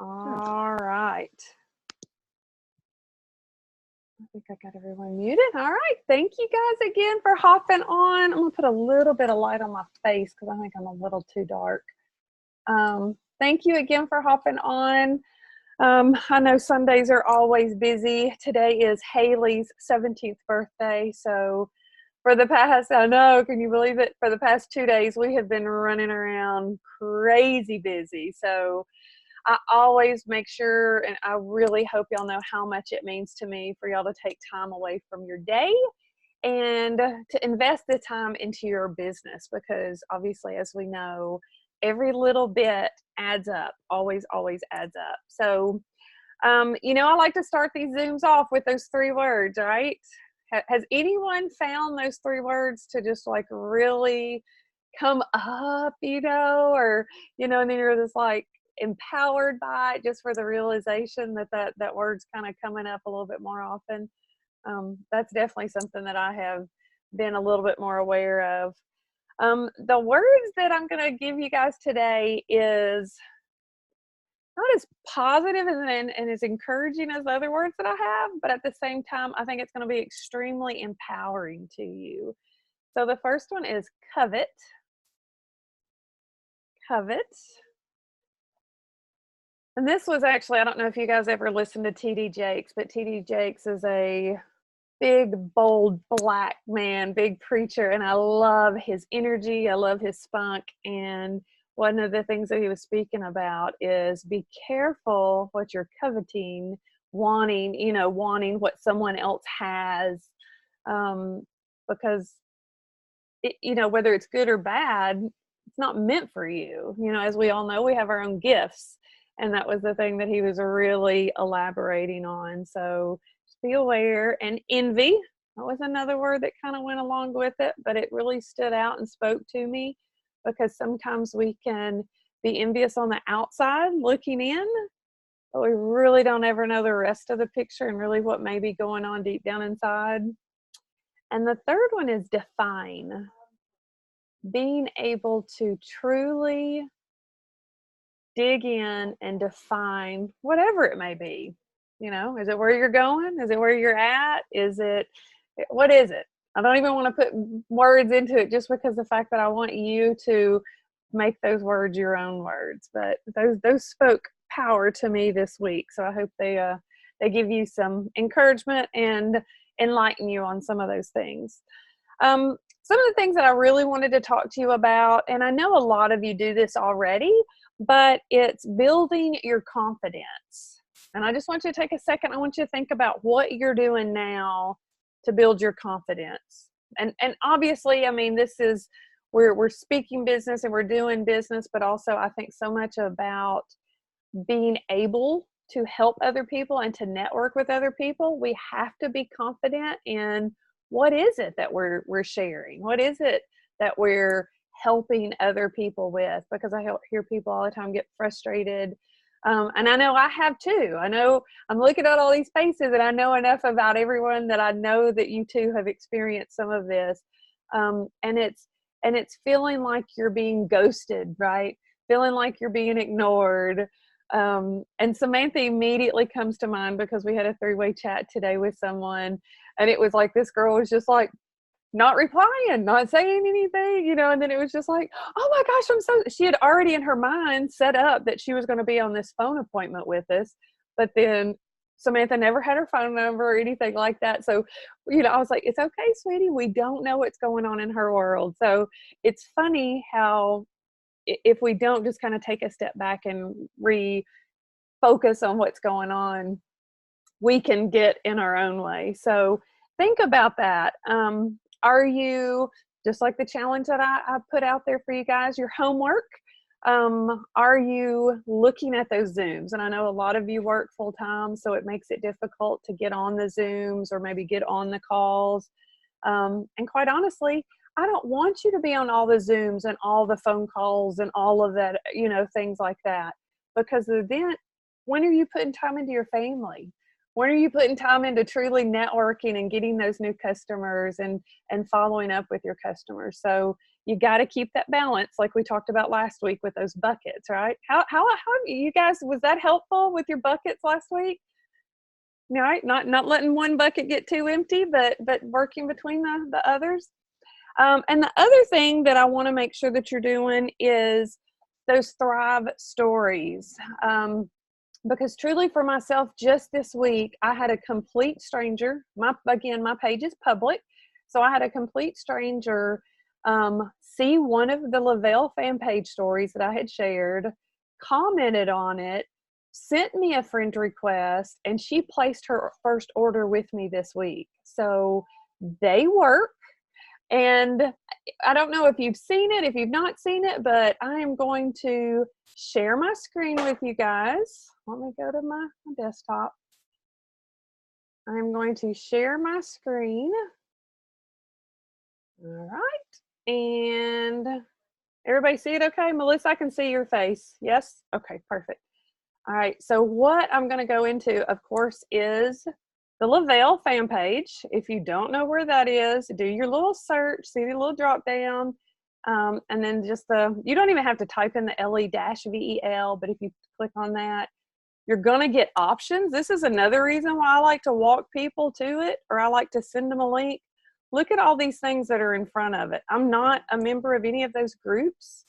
Sure. All right. I think I got everyone muted. All right. Thank you guys again for hopping on. I'm going to put a little bit of light on my face because I think I'm a little too dark. Thank you again for hopping on. I know Sundays are always busy. Today is Haley's 17th birthday. So for the past, I know, can you believe it? For the past 2 days, we have been running around crazy busy. So I always make sure, and I really hope y'all know how much it means to me for y'all to take time away from your day and to invest the time into your business, because obviously, as we know, every little bit adds up, always adds up. So I like to start these Zooms off with those 3 words, right? Has anyone found those 3 words to just like really come up, or, and then you're just like empowered by it just for the realization that word's kind of coming up a little bit more often? That's definitely something that I have been a little bit more aware of. The words that I'm going to give you guys today is not as positive and as encouraging as the other words that I have, but at the same time, I think it's going to be extremely empowering to you. So the first one is covet. Covet. And this was actually, I don't know if you guys ever listened to TD Jakes, but TD Jakes is a big, bold, black man, big preacher, and I love his energy. I love his spunk. And one of the things that he was speaking about is be careful what you're coveting, wanting what someone else has, because whether it's good or bad, it's not meant for you. As we all know, we have our own gifts, and that was the thing that he was really elaborating on. So just be aware. And envy, that was another word that kind of went along with it, but it really stood out and spoke to me, because sometimes we can be envious on the outside looking in, but we really don't ever know the rest of the picture and really what may be going on deep down inside. And the third one is define. Being able to truly dig in and define whatever it may be. Is it where you're going? Is it where you're at? What is it? I don't even want to put words into it, just because the fact that I want you to make those words your own words. But those spoke power to me this week. So I hope they give you some encouragement and enlighten you on some of those things. Some of the things that I really wanted to talk to you about, and I know a lot of you do this already, but it's building your confidence. And I just want you to take a second. I want you to think about what you're doing now to build your confidence. And obviously, I mean, we're speaking business and we're doing business, but also I think so much about being able to help other people and to network with other people. We have to be confident in what is it that we're sharing? What is it that we're helping other people with? Because I hear people all the time get frustrated. And I know I have too. I know I'm looking at all these faces and I know enough about everyone that I know that you too have experienced some of this. And it's feeling like you're being ghosted, right? Feeling like you're being ignored. And Samantha immediately comes to mind because we had a 3-way chat today with someone, and it was like this girl was just like not replying, not saying anything, and then it was just like, oh my gosh, she had already in her mind set up that she was going to be on this phone appointment with us, but then Samantha never had her phone number or anything like that. So, I was like, it's okay, sweetie. We don't know what's going on in her world. So it's funny how if we don't just kind of take a step back and refocus on what's going on, we can get in our own way. So think about that. Are you, just like the challenge that I put out there for you guys, your homework, are you looking at those Zooms? And I know a lot of you work full time, so it makes it difficult to get on the Zooms or maybe get on the calls. And quite honestly, I don't want you to be on all the Zooms and all the phone calls and all of that, things like that. Because then, when are you putting time into your family? When are you putting time into truly networking and getting those new customers and following up with your customers? So, you got to keep that balance, like we talked about last week with those buckets, right? How you guys, was that helpful with your buckets last week? Right, not letting one bucket get too empty, but working between the others. And the other thing that I want to make sure that you're doing is those Thrive stories. Because truly for myself, just this week, I had a complete stranger. My page is public. So I had a complete stranger see one of the LeVel fan page stories that I had shared, commented on it, sent me a friend request, and she placed her first order with me this week. So they work. And I don't know if you've seen it, if you've not seen it, but I am going to share my screen with you guys. Let me go to my desktop. I'm going to share my screen. All right. And everybody see it okay? Melissa, I can see your face. Yes? Okay, perfect. All right. So what I'm going to go into, of course, is the LeVel fan page. If you don't know where that is, do your little search, see the little drop down, and then just you don't even have to type in the LE-VEL, but if you click on that, you're going to get options. This is another reason why I like to walk people to it, or I like to send them a link. Look at all these things that are in front of it. I'm not a member of any of those groups,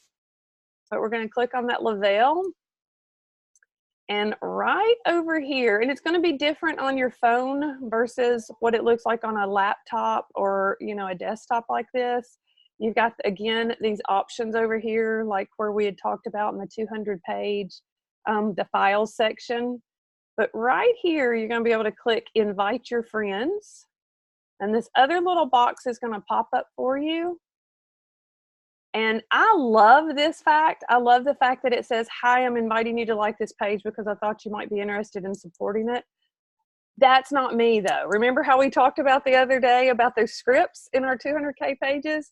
but we're going to click on that LeVel. And right over here, and it's going to be different on your phone versus what it looks like on a laptop or, you know, a desktop like this. You've got, again, these options over here, like where we had talked about in the 200 page, the files section. But right here, you're going to be able to click invite your friends. And this other little box is going to pop up for you. And I love this fact. I love the fact that it says, hi, I'm inviting you to like this page because I thought you might be interested in supporting it. That's not me though. Remember how we talked about the other day about those scripts in our 200K pages?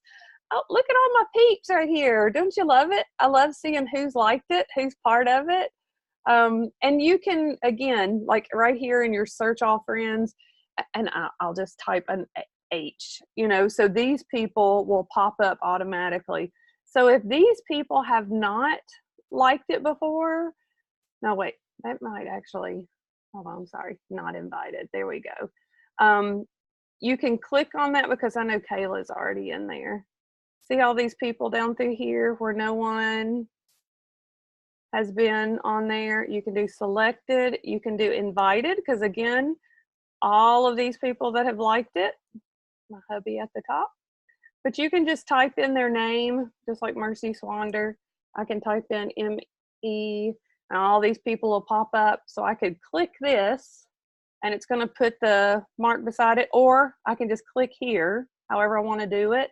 Oh, look at all my peeps right here. Don't you love it? I love seeing who's liked it, who's part of it. And you can, again, like right here in your search all friends, and I'll just type an H, you know, so these people will pop up automatically. So if these people have not liked it before, no, wait, that might actually, hold on, I'm sorry, not invited. There we go. You can click on that because I know Kayla's already in there. See all these people down through here where no one has been on there. You can do selected, you can do invited, because again, all of these people that have liked it, my hubby at the top, but you can just type in their name, just like Mercy Swander. I can type in M-E, and all these people will pop up. So I could click this, and it's going to put the mark beside it, or I can just click here, however I want to do it.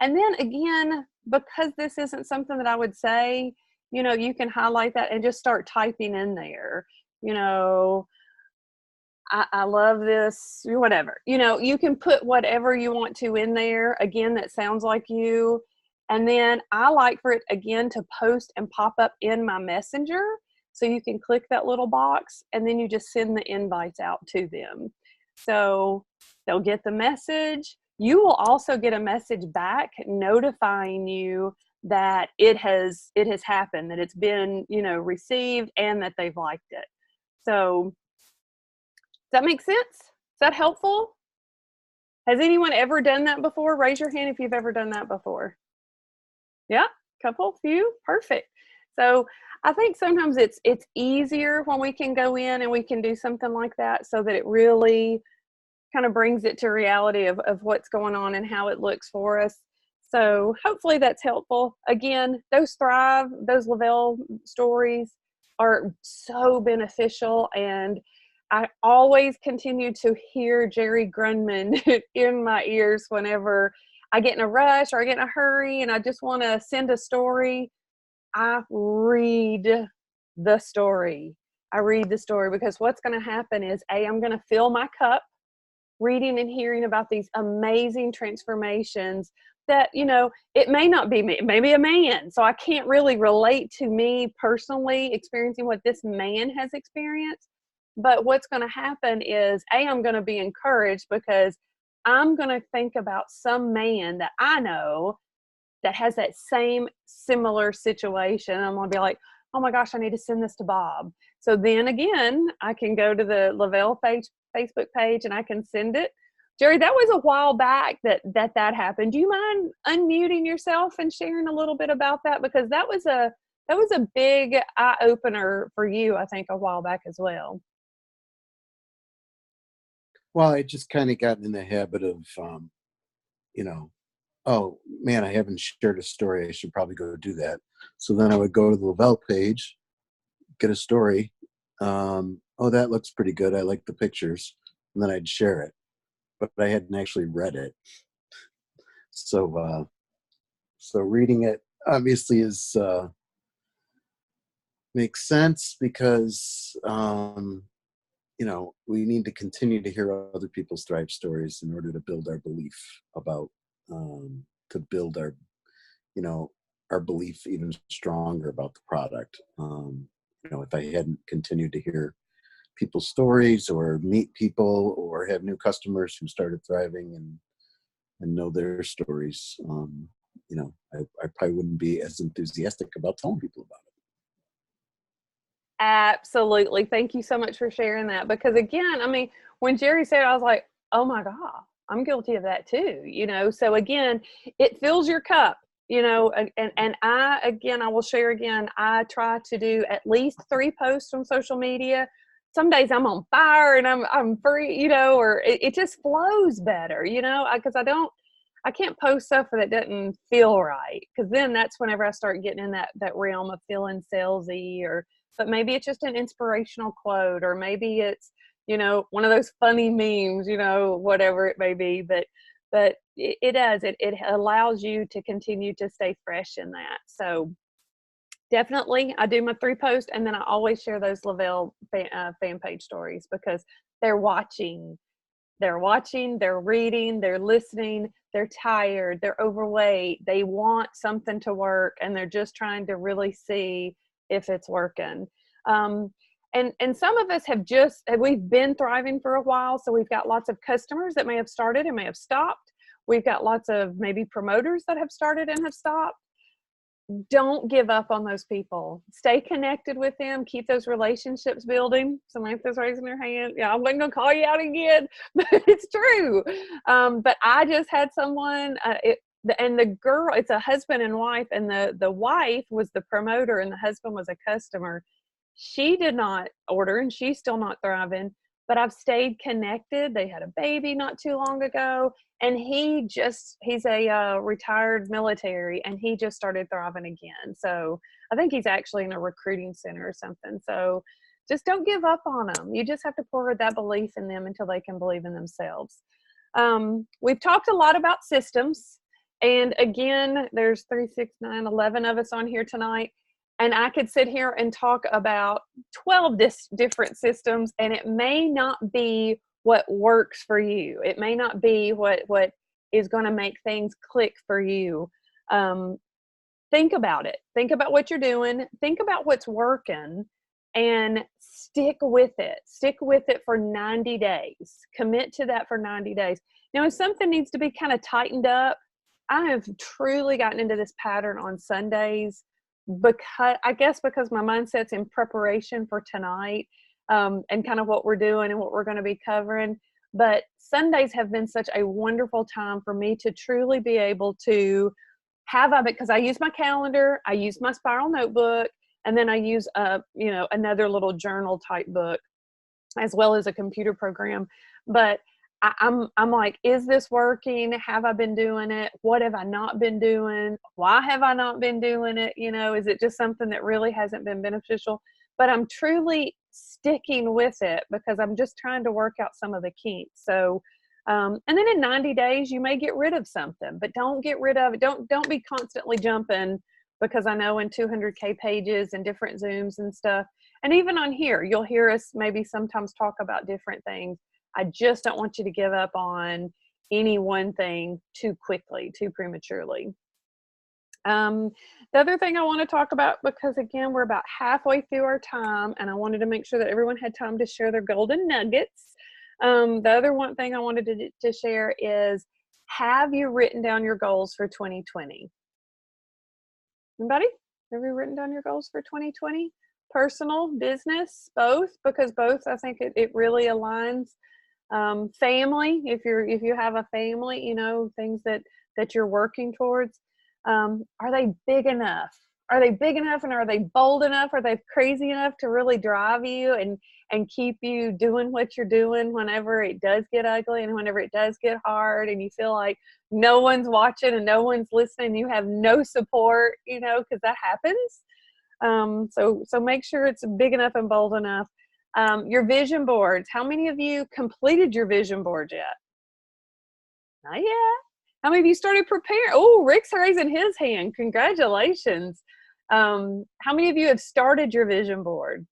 And then again, because this isn't something that I would say, you know, you can highlight that and just start typing in there, you know, I love this, whatever, you know, you can put whatever you want to in there, again, that sounds like you. And then I like for it again to post and pop up in my messenger. So you can click that little box and then you just send the invites out to them. So they'll get the message. You will also get a message back notifying you that it has happened, that it's been, you know, received and that they've liked it. So does that make sense? Is that helpful? Has anyone ever done that before? Raise your hand if you've ever done that before. Yeah, couple, few, perfect. So I think sometimes it's easier when we can go in and we can do something like that so that it really kind of brings it to reality of what's going on and how it looks for us. So hopefully that's helpful. Again, those Thrive, those LeVel stories are so beneficial, and I always continue to hear Jerry Grunman in my ears whenever I get in a rush or I get in a hurry and I just want to send a story. I read the story. I read the story because what's going to happen is, I'm going to fill my cup reading and hearing about these amazing transformations that, you know, it may not be me, it may be a man. So I can't really relate to me personally experiencing what this man has experienced. But what's going to happen is, I'm going to be encouraged because I'm going to think about some man that I know that has that same similar situation. I'm going to be like, oh my gosh, I need to send this to Bob. So then again, I can go to the LeVel Facebook page and I can send it. Jerry, that was a while back that happened. Do you mind unmuting yourself and sharing a little bit about that? Because that was a big eye opener for you, I think, a while back as well. Well, I just kind of got in the habit of, you know, oh man, I haven't shared a story. I should probably go do that. So then I would go to the LeVel page, get a story. Oh, that looks pretty good. I like the pictures. And then I'd share it, but I hadn't actually read it. So reading it obviously is makes sense because we need to continue to hear other people's thrive stories in order to build our belief about to build our belief even stronger about the product. If I hadn't continued to hear people's stories or meet people or have new customers who started thriving and know their stories, I probably wouldn't be as enthusiastic about telling people about it. Absolutely. Thank you so much for sharing that. Because again, I mean, when Jerry said it, I was like, oh my God, I'm guilty of that too. So again, it fills your cup, and I will share again, I try to do at least 3 posts on social media. Some days I'm on fire and I'm free, or it just flows better, because I can't post stuff that doesn't feel right. Because then that's whenever I start getting in that realm of feeling salesy, but maybe it's just an inspirational quote, or maybe it's, one of those funny memes, whatever it may be. But it does, it allows you to continue to stay fresh in that. So definitely I do my 3 posts, and then I always share those LeVel fan page stories, because they're watching, they're reading, they're listening, they're tired, they're overweight, they want something to work, and they're just trying to really see if it's working. And some of us we've been thriving for a while, so we've got lots of customers that may have started and may have stopped. We've got lots of maybe promoters that have started and have stopped. Don't give up on those people. Stay connected with them. Keep those relationships building. Samantha's raising her hand. Yeah, I'm going to call you out again, but it's true. But I just had someone, and the girl, it's a husband and wife, and the wife was the promoter and the husband was a customer. She did not order, and she's still not thriving, but I've stayed connected. They had a baby not too long ago, and he's a retired military, and he just started thriving again. So I think he's actually in a recruiting center or something. So just don't give up on them. You just have to pour that belief in them until they can believe in themselves. We've talked a lot about systems. And again, there's 3, 6, 9, 11 of us on here tonight. And I could sit here and talk about 12 different systems, and it may not be what works for you. It may not be what is going to make things click for you. Think about it. Think about what you're doing. Think about what's working, and stick with it. Stick with it for 90 days. Commit to that for 90 days. Now, if something needs to be kind of tightened up, I have truly gotten into this pattern on Sundays, because my mindset's in preparation for tonight, and kind of what we're doing and what we're going to be covering. But Sundays have been such a wonderful time for me to truly be able to because I use my calendar, I use my spiral notebook, and then I use another little journal type book, as well as a computer program. But I'm like, is this working? Have I been doing it? What have I not been doing? Why have I not been doing it? Is it just something that really hasn't been beneficial? But I'm truly sticking with it because I'm just trying to work out some of the kinks. So, and then in 90 days, you may get rid of something, but don't get rid of it. Don't be constantly jumping, because I know in 200K pages and different Zooms and stuff, and even on here, you'll hear us maybe sometimes talk about different things. I just don't want you to give up on any one thing too quickly, too prematurely. The other thing I want to talk about, because again, we're about halfway through our time, and I wanted to make sure that everyone had time to share their golden nuggets. The other one thing I wanted to share is, have you written down your goals for 2020? Anybody? Have you written down your goals for 2020? Personal, business, both, because both, I think it really aligns. Family, if you have a family, you know, things that you're working towards, are they big enough? Are they big enough, and are they bold enough? Are they crazy enough to really drive you and keep you doing what you're doing whenever it does get ugly and whenever it does get hard and you feel like no one's watching and no one's listening, you have no support, you know, because that happens. So make sure it's big enough and bold enough. Your vision boards. How many of you completed your vision board yet? Not yet. How many of you started preparing? Oh, Rick's raising his hand. Congratulations. How many of you have started your vision board?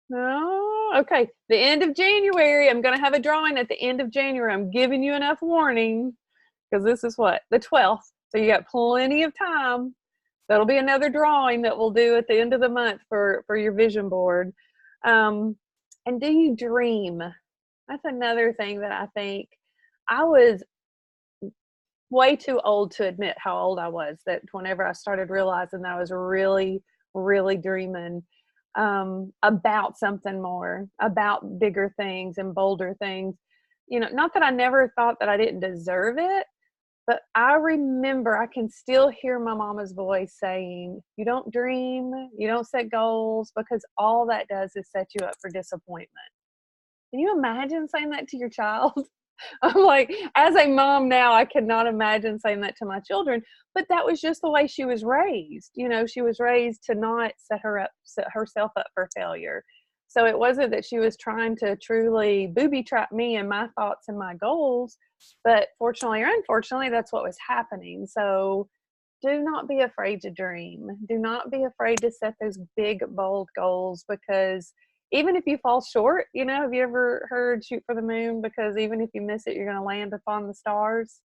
No? Okay. The end of January, I'm going to have a drawing at the end of January. I'm giving you enough warning because this is what? The 12th. So you got plenty of time. That'll be another drawing that we'll do at the end of the month for your vision board. And do you dream? That's another thing that I think I was way too old to admit how old I was, that whenever I started realizing that I was really, really dreaming about something more, about bigger things and bolder things. You know, not that I never thought that I didn't deserve it, but I remember I can still hear my mama's voice saying, you don't dream, you don't set goals, because all that does is set you up for disappointment. Can you imagine saying that to your child? I'm like, as a mom now, I cannot imagine saying that to my children, but that was just the way she was raised. You know, she was raised to not set herself up for failure. So it wasn't that she was trying to truly booby trap me and my thoughts and my goals, but fortunately or unfortunately, that's what was happening. So do not be afraid to dream. Do not be afraid to set those big, bold goals, because even if you fall short, you know, have you ever heard shoot for the moon? Because even if you miss it, you're going to land upon the stars.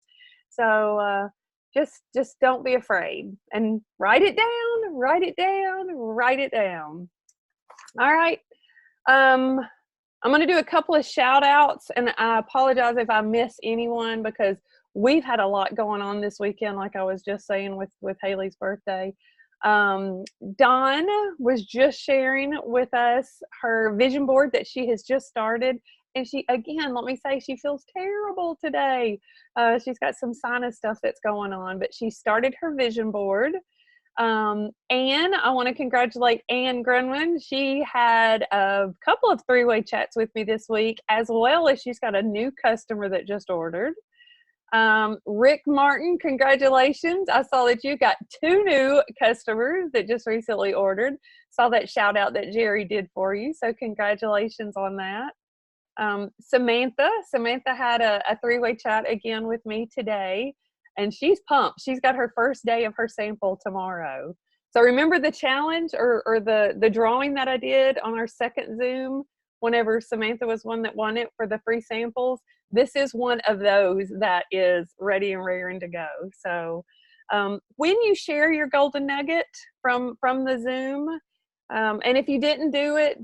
So just don't be afraid and write it down, write it down, write it down. All right. I'm going to do a couple of shout outs, and I apologize if I miss anyone because we've had a lot going on this weekend, like I was just saying with Haley's birthday. Dawn was just sharing with us her vision board that she has just started. And she, again, let me say, she feels terrible today. She's got some sinus stuff that's going on, but she started her vision board. Anne, I want to congratulate Anne Grunwin. She had a couple of three-way chats with me this week, as well as she's got a new customer that just ordered. Rick Martin, congratulations. I saw that you got 2 new customers that just recently ordered. Saw that shout out that Jerry did for you. So congratulations on that. Samantha had a three-way chat again with me today, and she's pumped. She's got her first day of her sample tomorrow. So remember the challenge or the drawing that I did on our second Zoom whenever Samantha was one that won it for the free samples? This is one of those that is ready and raring to go. So when you share your golden nugget from the Zoom, and if you didn't do it,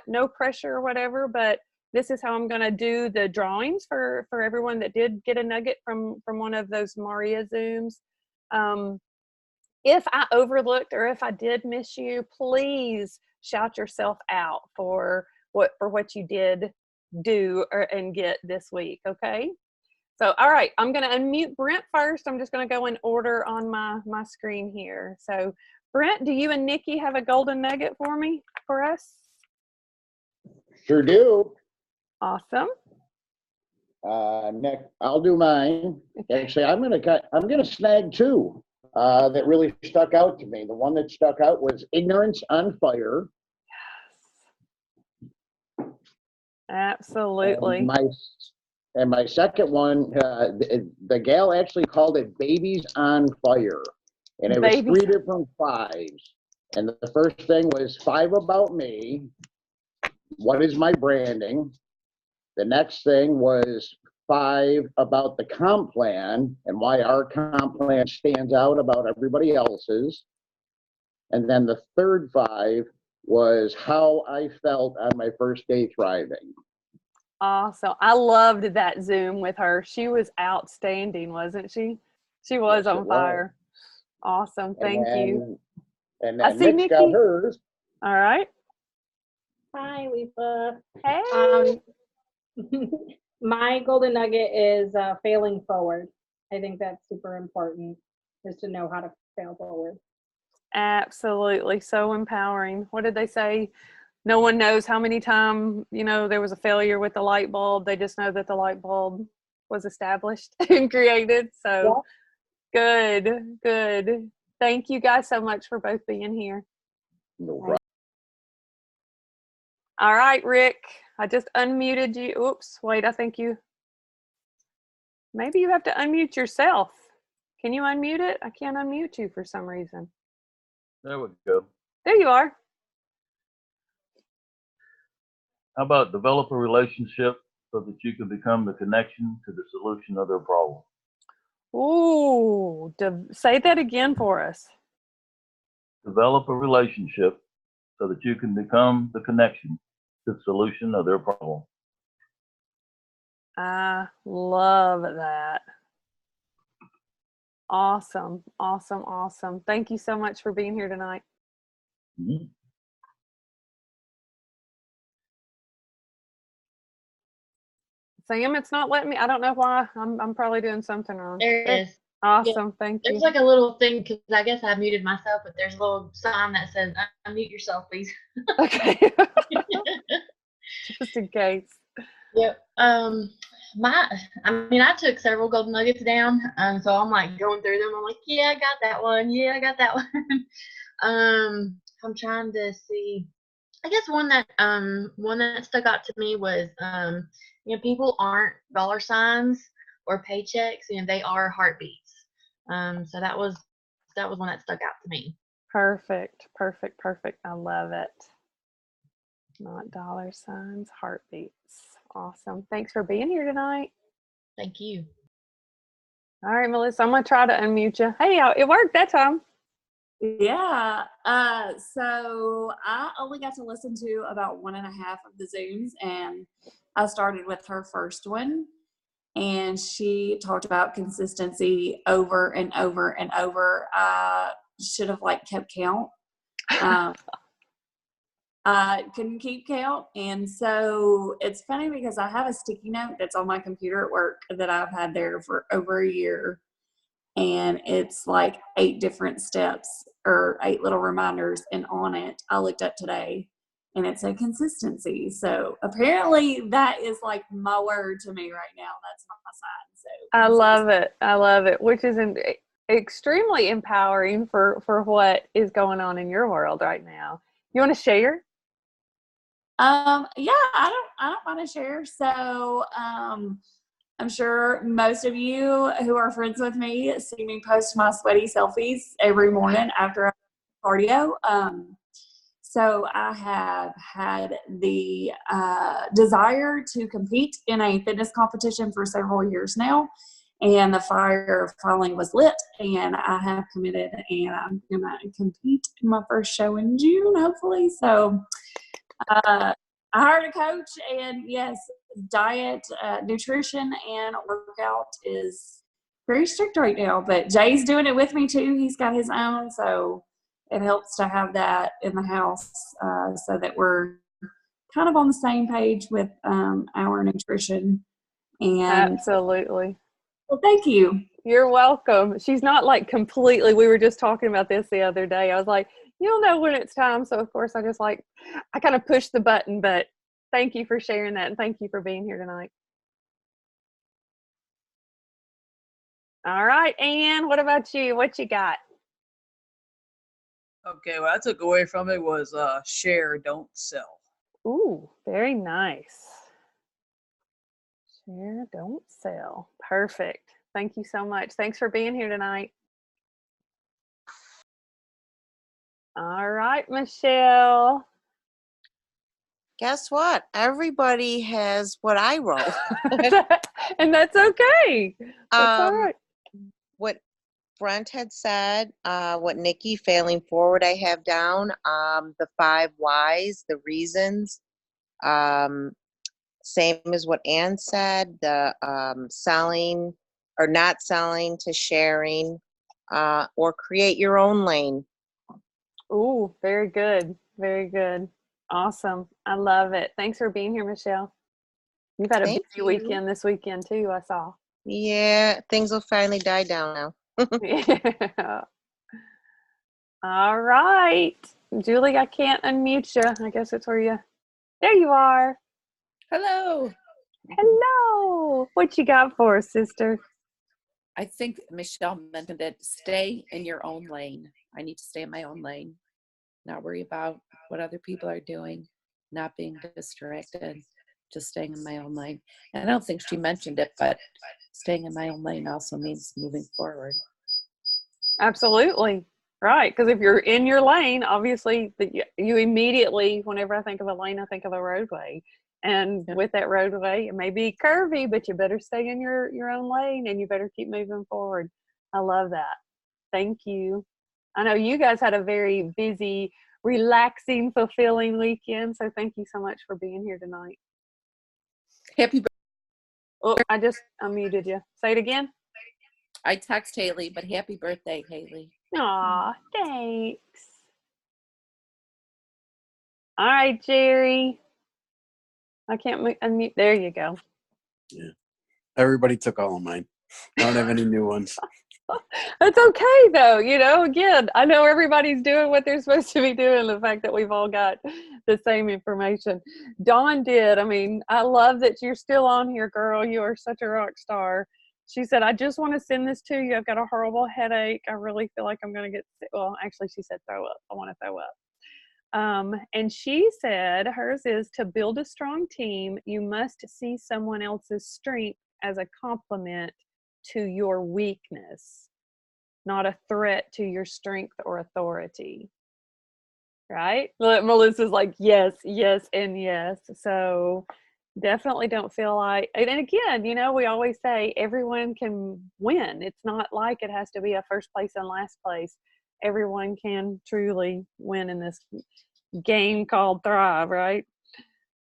no pressure or whatever, but this is how I'm going to do the drawings for everyone that did get a nugget from one of those Maria Zooms. If I overlooked or if I did miss you, please shout yourself out for what you did do and get this week, okay? So, all right, I'm going to unmute Brent first. I'm just going to go in order on my screen here. So, Brent, do you and Nikki have a golden nugget for us? Sure do. Awesome. Nick, I'll do mine. Actually, I'm gonna snag 2 that really stuck out to me. The one that stuck out was ignorance on fire. Yes. Absolutely. And my second one, the gal actually called it babies on fire, and it was 3 different 5s. And the first thing was 5 about me. What is my branding? The next thing was 5 about the comp plan and why our comp plan stands out about everybody else's. And then the third 5 was how I felt on my first day thriving. Awesome. I loved that Zoom with her. She was outstanding, wasn't she? She was on fire. Awesome. And Thank you. and I then see Nick's got Nikki. hers. All right. Hi, Lisa. Hey. My golden nugget is failing forward. I think that's super important, is to know how to fail forward. Absolutely. So empowering. What did they say? No one knows how many times, there was a failure with the light bulb. They just know that the light bulb was established and created. So good, good. Thank you guys so much for both being here. No problem. All right, Rick, I just unmuted you. Oops, wait, I think maybe you have to unmute yourself. Can you unmute it? I can't unmute you for some reason. There we go. There you are. How about develop a relationship so that you can become the connection to the solution of their problem? Ooh, say that again for us. Develop a relationship so that you can become the connection to the solution of their problem. I love that. Awesome, awesome, awesome. Thank you so much for being here tonight. Mm-hmm. Sam, it's not letting me. I don't know why. I'm probably doing something wrong. There it is. Awesome. Yeah. Thank you. There's like a little thing, because I guess I muted myself, but there's a little sign that says unmute yourself, please. Okay. Just in case. Yep. I took several golden nuggets down. So I'm like going through them. I'm like, yeah, I got that one. Yeah, I got that one. I'm trying to see. I guess one that stuck out to me was people aren't dollar signs or paychecks, they are heartbeats. So that was one that stuck out to me. Perfect. Perfect. Perfect. I love it. Not dollar signs, heartbeats. Awesome. Thanks for being here tonight. Thank you. All right, Melissa, I'm going to try to unmute you. Hey, it worked that time. Yeah. So I only got to listen to about 1.5 of the Zooms, and I started with her first one, and she talked about consistency over and over and over. I should have kept count. I couldn't keep count. And so it's funny because I have a sticky note that's on my computer at work that I've had there for over a year. And it's 8 different steps or 8 little reminders. And on it, I looked up today and it said consistency. So apparently that is my word to me right now. That's my sign. So I love it. I love it, which is extremely empowering for what is going on in your world right now. You want to share? Yeah, I don't want to share. So, I'm sure most of you who are friends with me see me post my sweaty selfies every morning after I cardio. So I have had the desire to compete in a fitness competition for several years now. And the fire finally was lit, and I have committed, and I'm going to compete in my first show in June, hopefully. So I hired a coach, and yes, diet, nutrition, and workout is very strict right now. But Jay's doing it with me too. He's got his own, so it helps to have that in the house so that we're kind of on the same page with our nutrition. And absolutely. Well, thank you. You're welcome. She's not completely. We were just talking about this the other day. I was like, you'll know when it's time. So of course I just I kind of pushed the button, but thank you for sharing that. And thank you for being here tonight. All right, Ann, what about you? What you got? Okay, what I took away from it was share, don't sell. Ooh, very nice. Share, don't sell. Perfect. Thank you so much. Thanks for being here tonight. All right, Michelle. Guess what? Everybody has what I wrote. And that's okay. That's all right. What Brent had said, what Nikki failing forward I have down, the 5 whys, the reasons, same as what Ann said, the selling or not selling to sharing, or create your own lane. Ooh, very good. Very good. Awesome. I love it. Thanks for being here, Michelle. You've had a Thank busy you. weekend this weekend too, I saw. Yeah, things will finally die down now. Yeah. All right. Julie, I can't unmute you. I guess it's where you. There you are. Hello. Hello. What you got for us, sister? I think Michelle mentioned it. Stay in your own lane. I need to stay in my own lane, not worry about what other people are doing, not being distracted, just staying in my own lane. And I don't think she mentioned it, but staying in my own lane also means moving forward. Absolutely. Right. Because if you're in your lane, obviously you immediately, whenever I think of a lane, I think of a roadway. And with that roadway, it may be curvy, but you better stay in your own lane and you better keep moving forward. I love that. Thank you. I know you guys had a very busy, relaxing, fulfilling weekend. So thank you so much for being here tonight. Happy birthday. Oh, I just unmuted you. Say it again. I text Haley, but happy birthday, Haley. Aw, thanks. All right, Jerry. I can't unmute. There you go. Yeah. Everybody took all of mine. I don't have any new ones. It's okay though, again, I know everybody's doing what they're supposed to be doing. The fact that we've all got the same information. Dawn did. I mean, I love that you're still on here, girl. You are such a rock star. She said, I just want to send this to you. I've got a horrible headache. I really feel like I'm going to get sick. Well, actually, she said throw up. I want to throw up. And she said hers is to build a strong team. You must see someone else's strength as a compliment to your weakness, not a threat to your strength or authority. Right? Melissa's like, yes, yes, and yes. So definitely don't feel like, and again, we always say everyone can win. It's not like it has to be a first place and last place. Everyone can truly win in this game called Thrive, right?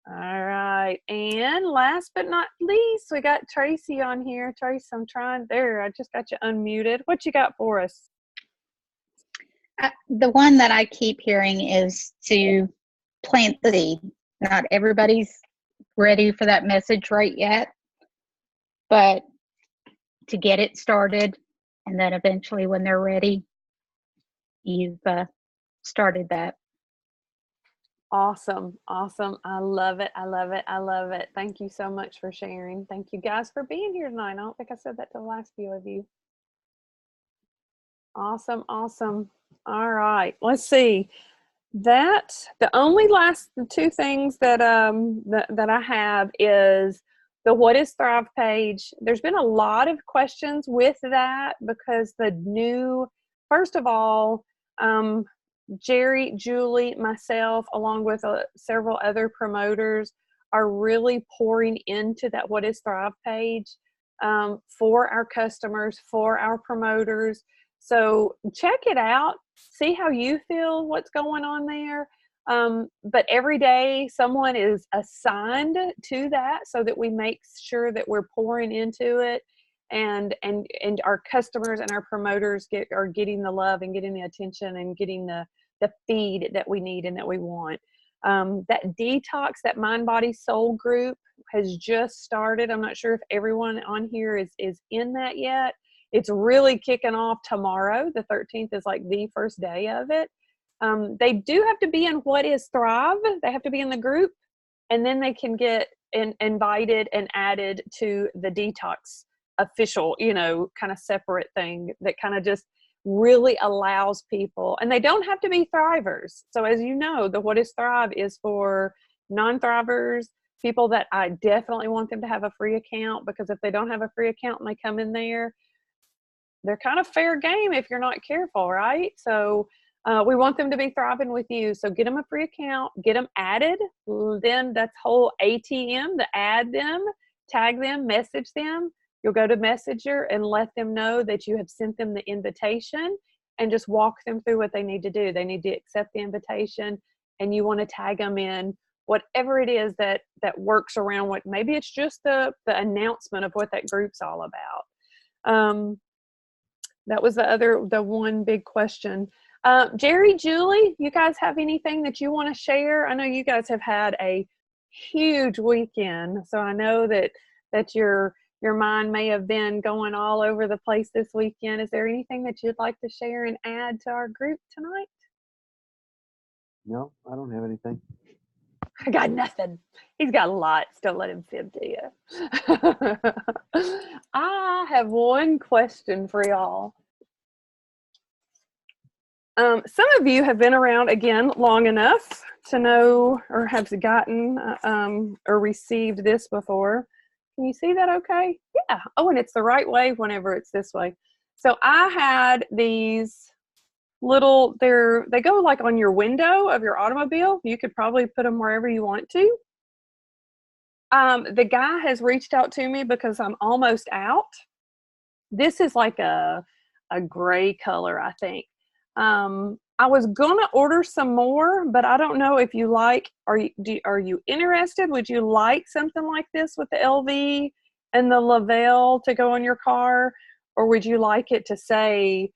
All right. And last but not least, we got Tracy on here. Tracy, I just got you unmuted. What you got for us? The one that I keep hearing is to plant the seed. Not everybody's ready for that message right yet, but to get it started, and then eventually when they're ready, you've started that. Awesome. Awesome. I love it. I love it. I love it. Thank you so much for sharing. Thank you guys for being here tonight. I don't think I said that to the last few of you. Awesome. Awesome. All right. Let's see. The only last two things that I have is the What is Thrive page. There's been a lot of questions with that because first of all, Jerry, Julie, myself, along with several other promoters are really pouring into that What is Thrive page for our customers, for our promoters. So check it out, see how you feel, what's going on there. But every day someone is assigned to that so that we make sure that we're pouring into it, and our customers and our promoters are getting the love and getting the attention and getting the feed that we need and that we want. That detox, that mind, body, soul group has just started. I'm not sure if everyone on here is in that yet. It's really kicking off tomorrow. The 13th is like the first day of it. They do have to be in What is Thrive. They have to be in the group, and then they can get invited and added to the detox official, kind of separate thing that kind of just really allows people, and they don't have to be Thrivers. So as you know, the What is Thrive is for non-Thrivers, people that I definitely want them to have a free account, because if they don't have a free account and they come in there, they're kind of fair game if you're not careful, right? So we want them to be thriving with you. So get them a free account, get them added. Then that's whole ATM, to add them, tag them, message them. You'll go to Messenger and let them know that you have sent them the invitation, and just walk them through what they need to do. They need to accept the invitation, and you want to tag them in whatever it is that works around what, maybe it's just the announcement of what that group's all about. That was the one big question. Jerry, Julie, you guys have anything that you want to share? I know you guys have had a huge weekend, so I know that your mind may have been going all over the place this weekend. Is there anything that you'd like to share and add to our group tonight? No, I don't have anything. I got nothing. He's got lots. Don't let him fib to you. I have one question for y'all. Some of you have been around again long enough to know or have gotten or received this before. Can you see that okay? Yeah. Oh, and it's the right way whenever it's this way. So I had these little, they go like on your window of your automobile. You could probably put them wherever you want to. The guy has reached out to me because I'm almost out. This is like a gray color, I think. I was gonna order some more, but I don't know if you like, are you interested? Would you like something like this with the LV and the LeVel to go on your car? Or would you like it to say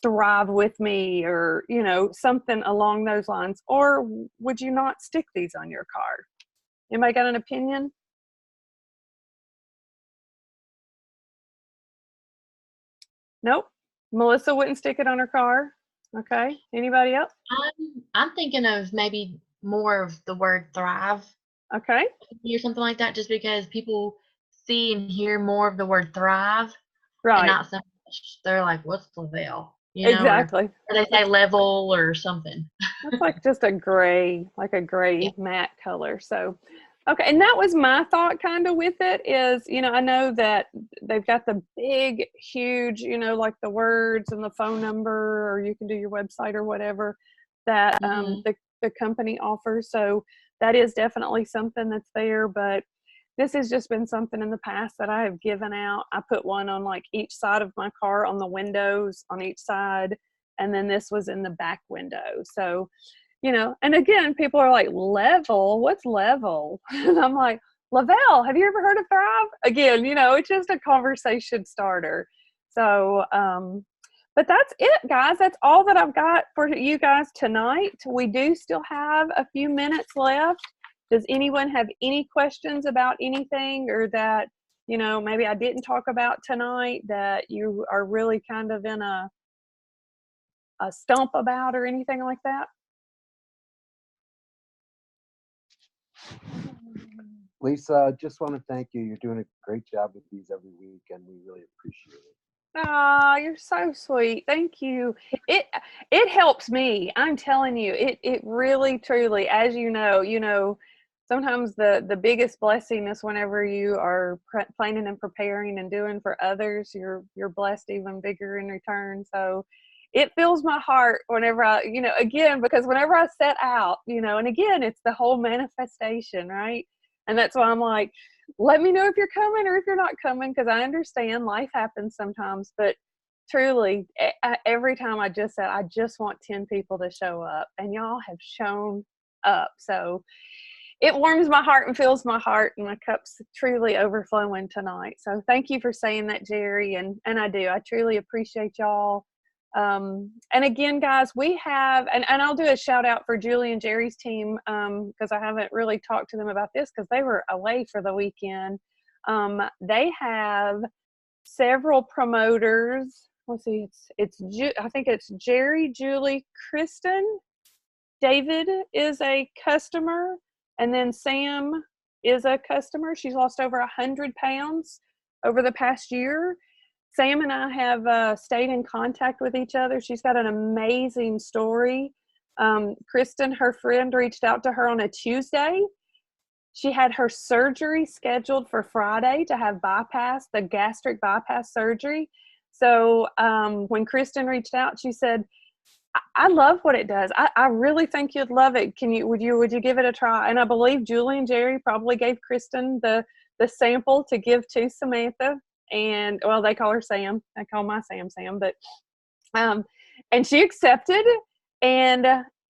Thrive with me, or something along those lines? Or would you not stick these on your car? Anybody got an opinion? Nope. Melissa wouldn't stick it on her car. Okay. Anybody else? I'm thinking of maybe more of the word thrive. Okay. Or something like that, just because people see and hear more of the word thrive. Right. And not so much. They're like, what's LeVel? Exactly. Or they say level or something. That's like just a gray, yeah, matte color. So, okay. And that was my thought kind of with it is, I know that they've got the big, huge, like the words and the phone number, or you can do your website or whatever that the company offers. So that is definitely something that's there, but this has just been something in the past that I have given out. I put one on like each side of my car on the windows on each side. And then this was in the back window. So, and again, people are like, level, what's level? And I'm like, LeVel, have you ever heard of Thrive? Again, it's just a conversation starter. So, but that's it, guys. That's all that I've got for you guys tonight. We do still have a few minutes left. Does anyone have any questions about anything, or that, maybe I didn't talk about tonight that you are really kind of in a stump about, or anything like that? Lisa, just want to thank you. You're doing a great job with these every week, and we really appreciate it. Ah, you're so sweet. Thank you. It helps me. I'm telling you, it really, truly, as you know, sometimes the biggest blessing is whenever you are planning and preparing and doing for others, you're blessed even bigger in return. So it fills my heart whenever I, again, because whenever I set out, and again, it's the whole manifestation, right? And that's why I'm like, let me know if you're coming or if you're not coming, because I understand life happens sometimes. But truly, every time I just said, I just want 10 people to show up, and y'all have shown up. So it warms my heart and fills my heart, and my cup's truly overflowing tonight. So thank you for saying that, Jerry. And I do. I truly appreciate y'all. And again, guys, we have, and I'll do a shout out for Julie and Jerry's team, because I haven't really talked to them about this because they were away for the weekend. They have several promoters. Let's see, I think it's Jerry, Julie, Kristen, David is a customer, and then Sam is a customer. She's lost over 100 pounds over the past year. Sam and I have stayed in contact with each other. She's got an amazing story. Kristen, her friend, reached out to her on a Tuesday. She had her surgery scheduled for Friday to have the gastric bypass surgery. So when Kristen reached out, she said, I love what it does. I really think you'd love it. Would you give it a try? And I believe Julie and Jerry probably gave Kristen the sample to give to Samantha. And well, they call her Sam. I call my Sam, but and she accepted. And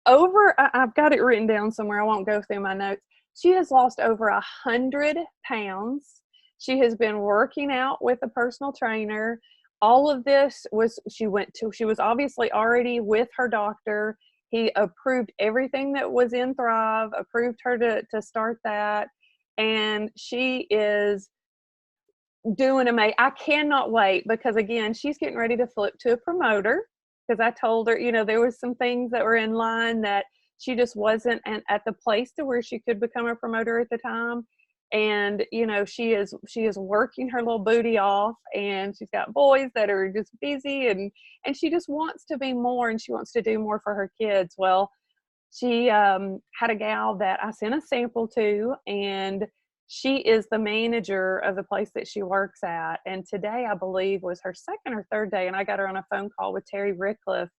I've got it written down somewhere. I won't go through my notes. She has lost over 100 pounds. She has been working out with a personal trainer. all of this was, she was obviously already with her doctor. He approved everything that was in Thrive, approved her to start that. And she is doing amazing. I cannot wait, because again, she's getting ready to flip to a promoter, because I told her, you know, there was some things that were in line that she just wasn't at the place to where she could become a promoter at the time. And you know, she is working her little booty off, and she's got boys that are just busy, and she just wants to be more, and she wants to do more for her kids. Well, she had a gal that I sent a sample to, and she is the manager of the place that she works at. And today, I believe, was her second or third day, and I got her on a phone call with Terry Rickliff,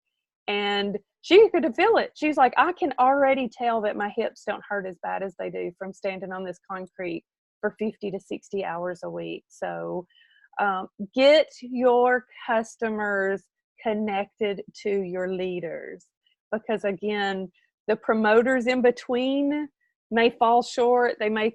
and she could feel it. She's like, I can already tell that my hips don't hurt as bad as they do from standing on this concrete for 50 to 60 hours a week. So get your customers connected to your leaders, because again, the promoters in between may fall short. They may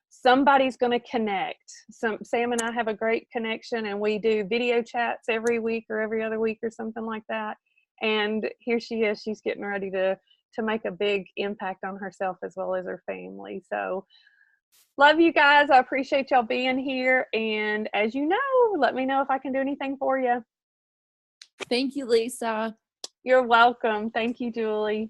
somebody's going to connect. Sam and I have a great connection, and we do video chats every week or every other week or something like that. And here she is, she's getting ready to make a big impact on herself as well as her family. So love you guys. I appreciate y'all being here. And as you know, let me know if I can do anything for you. Thank you, Lisa. You're welcome. Thank you, Julie.